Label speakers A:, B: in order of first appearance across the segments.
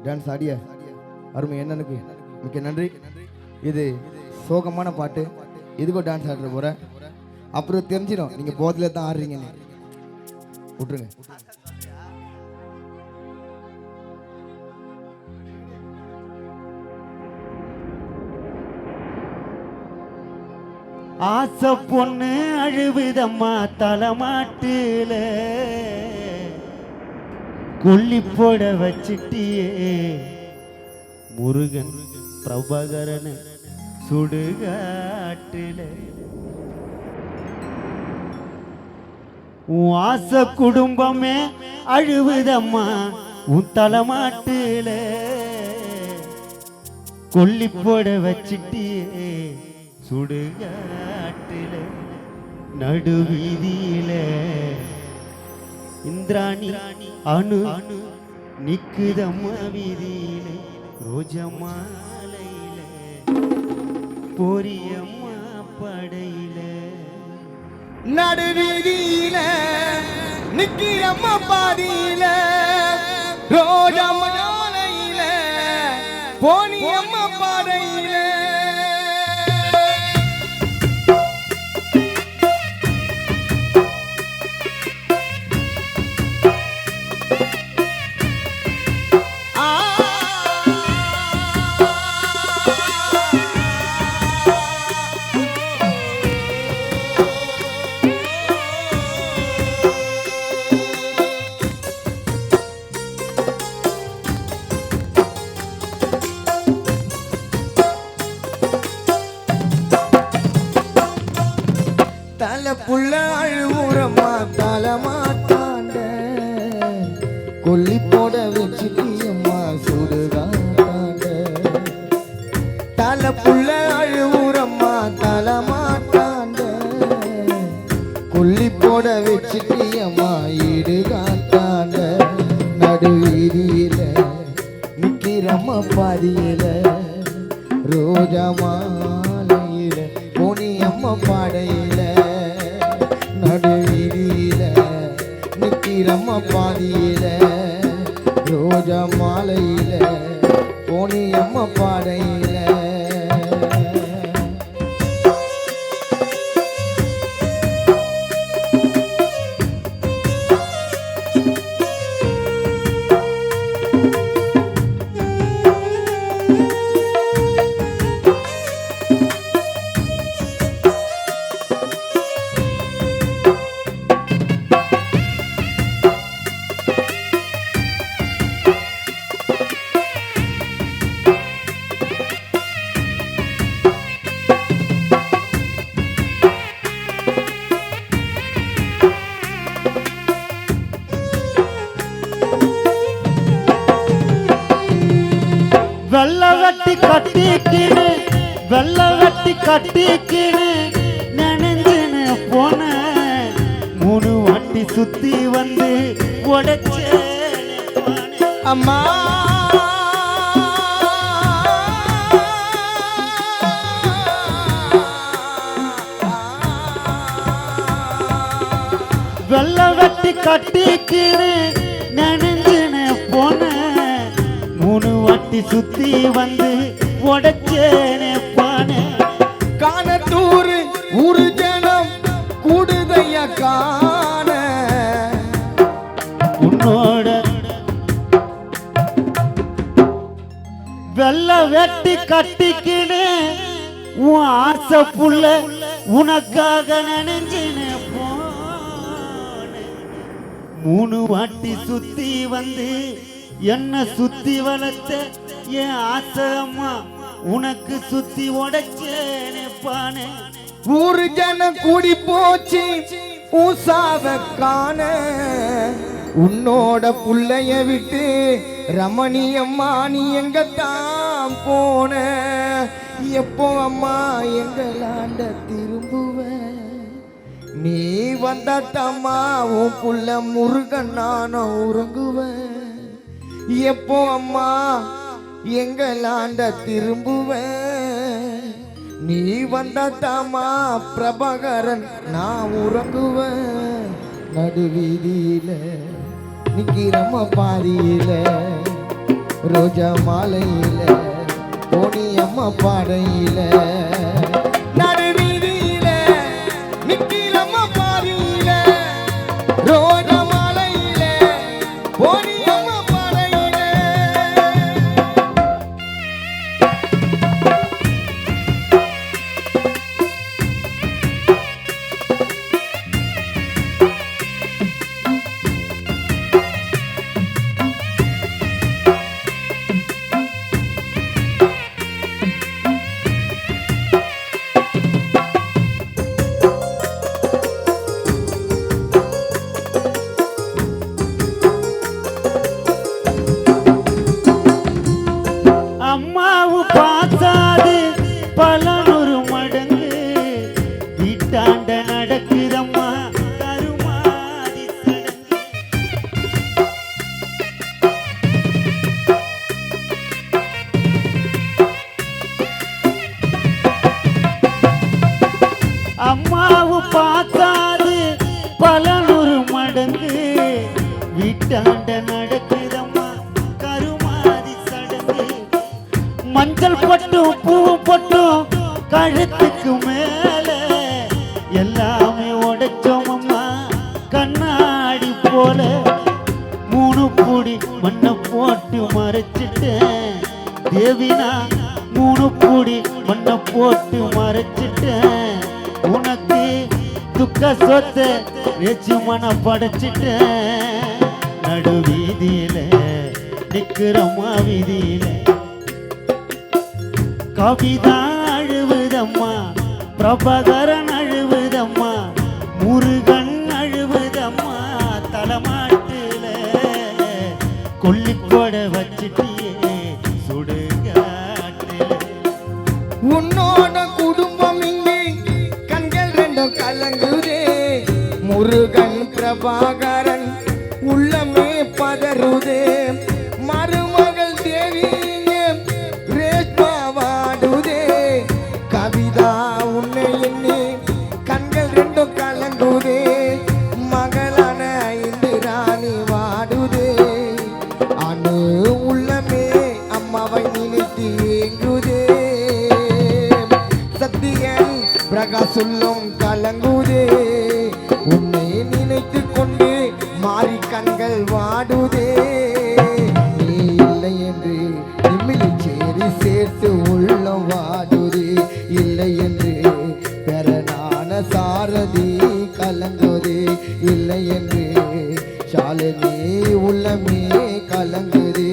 A: Dance ஆடிய அருமை என்னனுக்கு மிக்க நன்றி. இது சோகமான பாட்டு, இதுக்கும் டான்ஸ் ஆடுற போற அப்புறம் தெரிஞ்சிடும் நீங்க போதில தான் ஆடுறீங்கன்னு. விட்டுருங்க.
B: ஆசை பொண்ணு அழுவுதம்மா தலைமாட்டுல கொல்லி போட வச்சிட்டியே முருகன் பிரபாகரன் சுடுகாட்டுல. உன் ஆசை குடும்பமே அழுவுதம்மா உன் தலைமாட்டுல கொல்லி போட வச்சிட்டியே சுடுகாட்டுல. நடுவீதியில இந்திராணி அணு நிக்குதம்மா வீதியில ரோஜமாலையில போரியம்மா படையில.
A: நடுவீதியில நிக்கிறம்மா பாதியில ரோஜமாலையில போனியம்மா பாடையில. தலை புள்ள அழுவுறம்மா தலைமாட்டாண்ட கொல்லி போட வச்சுட்டியம்மா சுடுகாட்டாண்ட. தலை புள்ள அழுவுறம்மா தலைமாட்டாண்ட கொல்லி போட வச்சுட்டியம்மா இடுகாட்டாண்ட. நடுவீதியில நிக்கிறம்மா பாதியில ரோஜா மாலையில போனியம்மா பாடையில. நடுவீதியில நிக்கிறம்மா பாதியில ரோஜா மாலையில போனியம்மா பாடையில.
B: வெள்ளவட்டி கட்டிக்கினு வெள்ளவட்டி கட்டிக்கினு நினைஞ்சுன்னு போன 3 வாட்டி சுத்தி வந்து உடைச்சே
A: அம்மா
B: வெள்ளவட்டி கட்டிக்கினு நினைஞ்சுன்னு போன 3 வாட்டி சுத்தி வந்து உடைச்சேனே பான.
A: காணத்தூர் ஊரு ஜனம் கூடுதைய காண
B: உன்னோட வெள்ள வெட்டி கட்டிக்கினு உன் ஆசை புள்ள உனக்காக நினைஞ்சினே போன. 3 வாட்டி சுத்தி வந்து என்ன சுத்தி வளர்த்த என் ஆசை அம்மா உனக்கு சுத்தி உடைச்சேனே பானே.
A: ஊரு ஜனம் கூடி போச்சு ஊசாவ காண உன்னோட புள்ளைய விட்டு ரமணி அம்மா நீ எங்கத்தான் போன. எப்போ அம்மா எங்களாண்ட திரும்புவ நீ வந்தாத்தம்மா உன் புள்ள முருகன் நானும் உறங்குவேன். எப்போ அம்மா எங்களாண்ட திரும்புவேன் நீ வந்தாத்தம்மா பிரபாகரன் நான் உறங்குவேன். நடுவீதியில நிக்கிறம்மா பாதியில ரோஜா மாலையில போனி அம்மா பாடையில நடுவீதியில நிக்கிறம்மா பாதியில ரோஜா மாலையில போனி அம்மா பாடையில.
B: அம்மாவு பாசாது பல நூறு மடங்கு வீட்டாண்ட நடக்குதம்மா கருமாதி சடங்கு. அம்மாவு பாசாது பல நூறு மடங்கு வீட்டாண்ட நடக்குதம்மா கருமாதி சடங்கு. மஞ்சள் பட்டும் பூவும் பட்டும் கழுத்துக்கு மேல எல்லாமே உடைச்சோம் அம்மா கண்ணாடி போல. 3 புடி மண்ணை போட்டு மறைச்சிட்டேன் தேவினா 3 புடி மண்ணை போட்டு மறைச்சிட்டேன். உனக்கு துக்க சொத்தை வச்சு மன படைச்சிட்டேன். நடு வீதியில நிக்கிறம்மா வீதியில கவிதா அழுவுதம்மா பிரபகரன் அழுவுதம்மா முருகன் அழுவுதம்மா தலைமாட்டுல கொல்லிப்பட வச்சிட்டியே சுடுகாட்டுல.
A: உன்னோட குடும்பம் இங்கே கண்கள் ரெண்டும் கலங்குதே முருகன் பிரபாகரன் உள்ளமே பதறுதே. மருமகள் தேவி இங்கே ரேஷ்மா வாடுதே கவிதா உன்னை எண்ணி கண்கள் ரெண்டும் கலங்குதே. மகளான இந்திராணி வாடுதே அணு உள்ளமே அம்மாவை நினைத்து ஏங்குதே. சத்தியன் பிரகாசுல்லும் கலங்குதே உன்னை நினைத்து கொண்டு மாறி கண்கள் வாடுதே. நீ இல்லை என்று நிமிழி சேரி சேர்த்து உள்ளம் வாடுதே. இல்லை என்று பெறனான சாரதி கலங்குதே. இல்லை என்று சாலினி உள்ளமே கலங்குதே.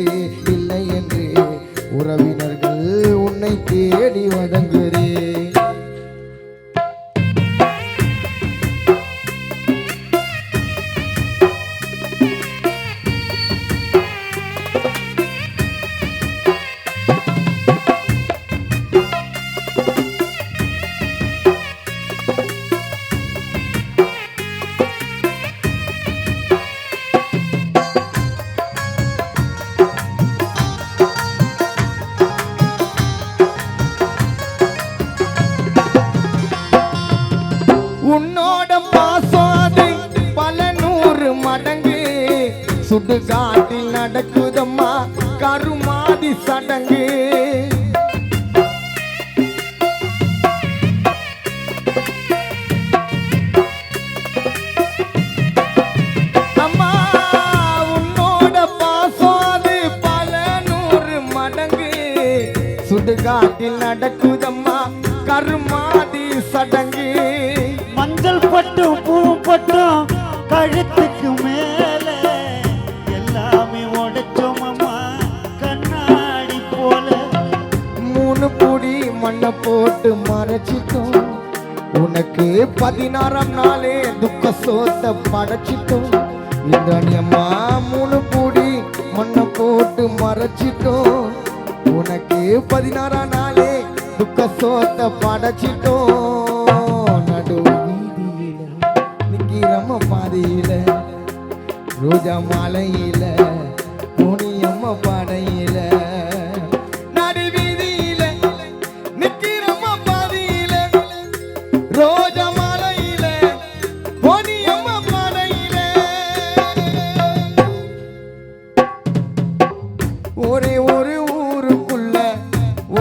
A: இல்லை என்று உறவினர்கள் உன்னை தேடி வதங்குதே. உன்னோட பாசம் அது பல நூறு மடங்கு சுடுகாட்டில் நடக்குதம்மா கருமாதி சடங்கு. அம்மா உன்னோட பாசம் அது பல நூறு மடங்கு சுடுகாட்டில் நடக்குதம்மா கருமாதி சடங்கு.
B: மஞ்சள் பட்டும் பூ பட்டும் கழுத்துக்கு மேல எல்லாமே உடைச்சோம் அம்மா கண்ணாடி போல.
A: 3 புடி மண்ணை போட்டு மறைச்சிட்டோம் உனக்கு 16ஆம் நாளே துக்க சோத்தை படைச்சிட்டோம். இந்திராணி அம்மா 3 புடி மண்ணை போட்டு மறைச்சிட்டோம் உனக்கு 16ஆம் நாளே துக்க சோத்தை படைச்சிட்டோம். நடு வீதியில நிக்கிறம்மா பாதியில ரோஜா மாலையில போனி அம்மா பாடையில நடு வீதியில நிக்கிறம்மா பாதியில ரோஜா மாலையில போனி அம்மா பாடையில. ஒரே ஒரு ஊருக்குள்ள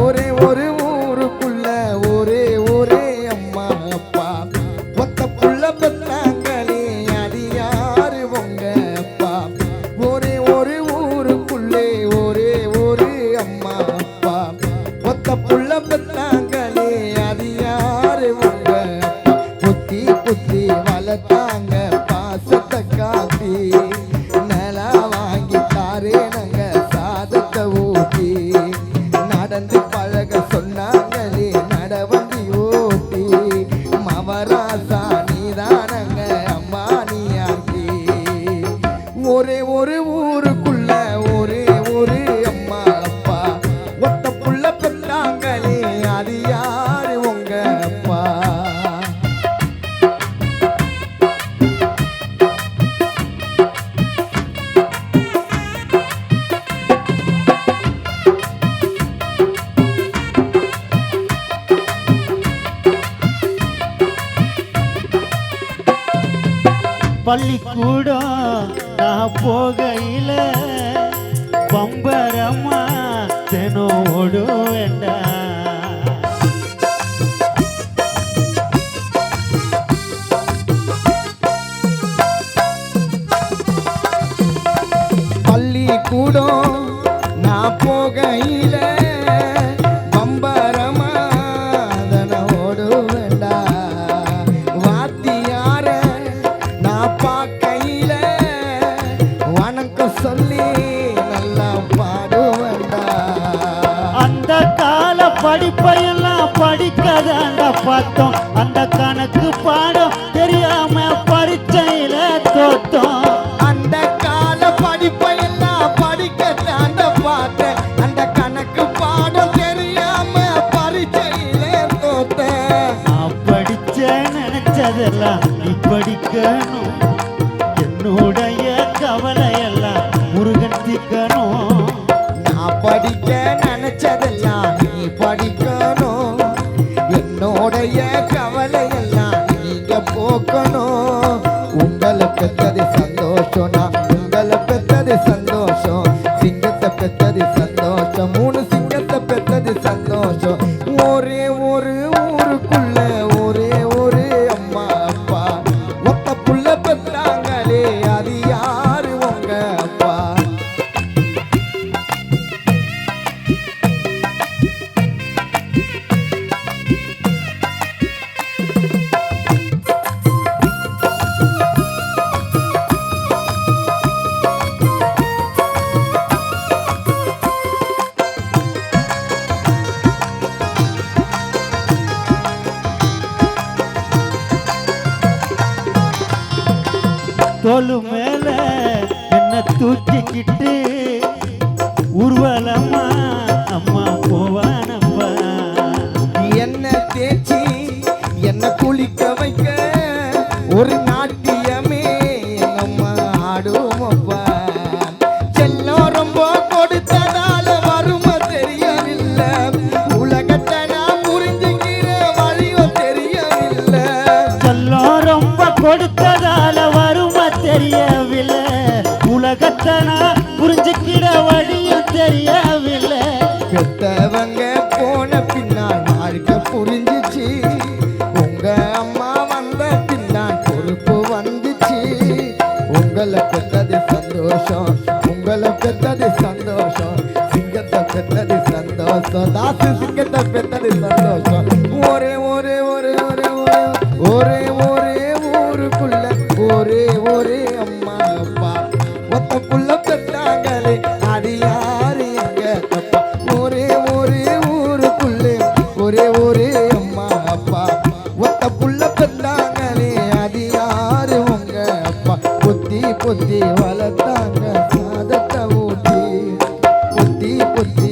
A: ஒரே ஒரு ஊருக்குள்ள ஒரே ஒரே அம்மா அப்பா ஒத்த புள்ள பெத்தாங்களே அது யாரு உங்க அப்பா ஒரே ஒரு ஊருக்குள்ளே ஒரே ஒரு அம்மா அப்பா ஒத்த புள்ள பெத்தாங்களே அது யாரு உங்க அப்பா புத்தி புத்தி வளர்த்தாங்க பாசத்தை காட்டி நிலா வாங்கி தாரே நாங்க சாதத்தை ஊட்டி நடந்து பழக சொன்னாங்களே நடவண்டி ஓட்டி மவராசா நீதானங்க அம்மா நீயாக்கி ஒரே ஒரு ஊருக்குள்ள ஒரே ஒரு அம்மா அப்பா ஒத்த புள்ள பெற்றாங்களே அது யாரு உங்க அப்பா
B: பள்ளிக்கூடம் நான் போகையில பம்பரமா தினம் ஓடுவேண்டா
A: பள்ளிக்கூடம் நான் போகையில பம்பரமா அதன ஓடுவேண்டா வாத்தியார நான் பார்க்கையில வணக்கம் சொல்லி நல்லா பாடுவேண்டா
B: அந்த கால படிப்பையெல்லாம் படிக்கதாண்ட பார்த்தோம் அந்த கணக்கு பாடம் தெரியாம பரீட்சையில தோத்தோம்
A: அந்த கால படிப்பையெல்லாம் படிக்கத்தாண்ட பார்த்தேன் அந்த கணக்கு பாடம் தெரியாம பரீட்சையில தோத்தேன்
B: நான் படிச்ச நினைச்சதெல்லாம் நீ படிக்கணும் என்னுடைய கவலையெல்லாம் முருகன் தீர்க்கணும்
A: நான் படிக்க நினைச்சதெல்லாம் நீ படிக்கணும் என்னோடைய கவலையெல்லாம் நீங்க போக்கணும் உங்களை பெற்றது சந்தோஷம் நான் உங்களை பெற்றது சந்தோஷம் சிங்கத்தை பெற்றது சந்தோஷம் 3 சிங்கத்தை பெற்றது சந்தோஷம் ஒரே ஒரு ஊருக்குள்ள ஒரே ஒரு அம்மா அப்பா ஒத்த புள்ள பெற்றாங்களே அது யாரு உங்க அப்பா
B: தோளு மேல என்ன தூக்கிக்கிட்டு ஊர்வலமா அம்மா போவானப்பா
A: என்ன தேய்ச்சி என்ன குளிக்க வைக்க ஒரு நாட்டியமே நம்ம ஆடுவோமப்பா செல்லம் ரொம்ப கொடுத்ததால வறுமை தெரியவில்லை உலகத்தை நான் புரிஞ்சுக்கிற வழியும் தெரியவில்லை
B: செல்லம் ரொம்ப கொடுத்ததால வறுமை தெரியவில்லை உலகத்தை நான் புரிஞ்சுக்கிற வழியும் தெரியவில்லை
A: பெத்தவங்க போன பின்னால் வாழ்க்கை புரிஞ்சிச்சு உங்க அம்மா வந்த பின்னால் பொறுப்பு வந்துச்சு உங்களை பெற்றது சந்தோஷம் உங்களை பெற்றது சந்தோஷம் சிங்கத்தை பெற்றது சந்தோஷம் தாசு சிங்கத்தை பெற்றது சந்தோஷம் ஒரே ஒரே ஒரே ஒரே ஒரே ஒரே ஊருக்குள்ள ஒரே ஒரே அம்மா அப்பா ஒத்த புள்ள பெற்றாங்களே அது யாரு எங்க அப்பா ஒரே ஒரே ஊருக்குள்ளே ஒரே ஒரே அம்மா அப்பா ஒத்த புள்ள பெற்றாங்களே அது யாரு உங்க அப்பா புத்தி புத்தி வளர்த்தாங்க சாதத்தை ஊட்டி புத்தி புத்தி